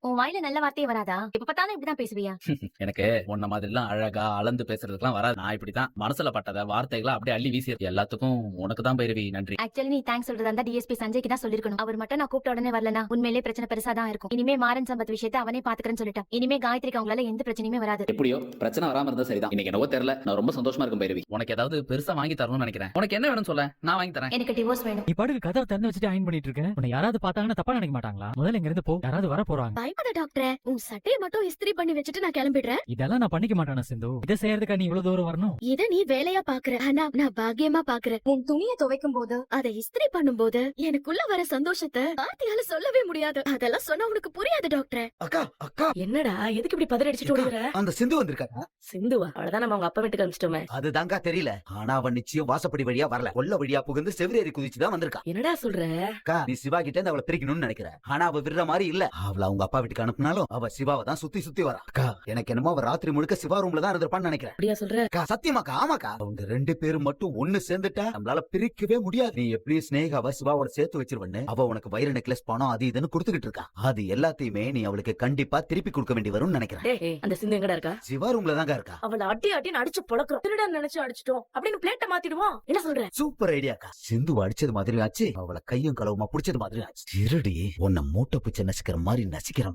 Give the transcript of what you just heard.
உன் வாயில நல்ல வார்த்தையே வராதா? எப்ப பார்த்தாலும் இப்படிதான் பேசுவியா? எனக்கு உன்ன மாதிரிலாம் அழகா அளந்து பேசுறதுக்குலாம் வராது. நான் இப்படித்தான் மனசுல பட்டத வார்த்தைகள அப்படியே அள்ளி வீசி எல்லாத்துக்கும் உனக்கு தான் பைரவி நன்றி. ஆக்சுவலி நீ தேங்க்ஸ் சொல்றதா இருந்தா டிஎஸ்பி சஞ்சய்க்கு தான் சொல்லிருக்கணும். அவர் மட்டும் நான் கூப்பிட்ட உடனே வரலனா உண்மையிலேயே பிரச்சனை பெருசா தான் இருக்கும். இனிமே மாறன் சம்பத் விஷயத்தை அவனே பாத்துக்கிறேன்னு சொல்லிட்டான். இனிமே காயத்ரிக்கு அவங்களால எந்த பிரச்சனையுமே வராது. எப்படியோ பிரச்சனை வராம இருந்தா சரிதான். இன்னைக்கு என்னவோ தெரியல, நான் ரொம்ப சந்தோஷமா இருக்கேன் பைரவி. உனக்கு ஏதாவது பெருசா வாங்கி தரணும்னு நினைக்கிறேன். உனக்கு என்ன வேணும்னு சொல்ல, நான் வாங்கி தரேன். எனக்கு டிவோர்ஸ் வேணும். நீ பாட்டுக்கு கதவை திறந்து வச்சுட்டு அயன் பண்ணிட்டு இருக்க. உன்னை யாராவது பார்த்தாங்கன்னா தப்பா நினைக்க மாட்டாங்களா? முதல்ல இங்க இருந்து போ, யாராவது வர போறாங்க. பயப்பட டாக்டர், உன் சட்டையை மட்டும் இஸ்திரி பண்ணி வச்சுட்டு நான் கிளம்பிடுறேன். இதெல்லாம் நான் பண்ணிக்க மாட்டானா சிந்து? இதை செய்யறதுக்கா நீ இவ்வளவு தூரம் வரணும்? இத நீ வேலையா பாக்குற, ஆனா நான் பாக்கியமா பாக்குறேன். உன் துணியை துவைக்கும் போது அதை இஸ்திரி பண்ணும்போது எனக்குள்ள வர சந்தோஷத்தை வார்த்தையால சொல்லவே முடியாது. அதெல்லாம் சொன்னா உனக்கு புரியாது டாக்டர். அக்கா அக்கா என்னடா எதுக்கு இப்படி பதறடிச்சிட்டு ஓடுற? அந்த சிந்து வந்திருக்காங்க. சிந்துவா? அவ்வளவுதான், நம்ம அவங்க அப்பா வீட்டுக்கு அனுப்பிச்சிட்டோமே. அதுதாங்க தெரியல. ஆனா அவன் நிச்சயம் வாசப்படி வழியா வரல, கொல்ல வழியா புகுந்து செவிரேறி குதிச்சுதான் வந்திருக்கா. என்னடா சொல்ற? அக்கா, நீ சிவா கிட்ட இருந்து அவளை பிரிக்கணும்னு நினைக்கிற. ஆனா அவ விடுற மாதிரி இல்ல. அவள அவங்க அப்பா வீட்டுக்கு அனுப்புனாலும் அவ சிவாவை தான் சுத்தி சுத்தி வரா. அக்கா, எனக்கு என்னமோ அவ ராத்திரி முழுக்க சிவா ரூம்ல தான் இருந்திருப்பான்னு நினைக்கிறேன். அப்படியா சொல்ற? அக்கா, சத்தியமாக்கா, ஆமாக்கா. அவங்க ரெண்டு பேரும் மட்டும் ஒண்ணு சேர்ந்துட்டா நம்மளால பிரிக்கவே முடியாது. நீ எப்படியும் ஸ்னேகாவை சிவாவோட சேர்த்து வச்சிருவன்னு அவ உனக்கு வைர நெக்லஸ் பணம் அது இதுன்னு கொடுத்துக்கிட்டு இருக்கா. அது எல்லாத்தையுமே நீ அவளுக்கு கண்டிப்பா திருப்பி கொடுக்க வேண்டி வரும்னு நினைக்கிறேன். டேய், அந்த சிந்து எங்கடா இருக்கா? சிவா ரூம்ல தாங்க இருக்கா. அவளை அடி அடின்னு அடிச்சு பொளக்குறோம். திருட நினைச்சு அடிச்சிட்டோம் அப்படின்னு பிளேட்ட மாத்திடுவோம். என்ன சொல்ற? சூப்பர் ஐடியாக்கா. சிந்து அடிச்சது மாதிரி ஆச்சு, அவளை கையும் களவுமா புடிச்சது மாதிரி ஆச்சு. இருடி, உன்னை மூட்டை பிச்சை நசிக்கிற மாதிரி நசிக்கிற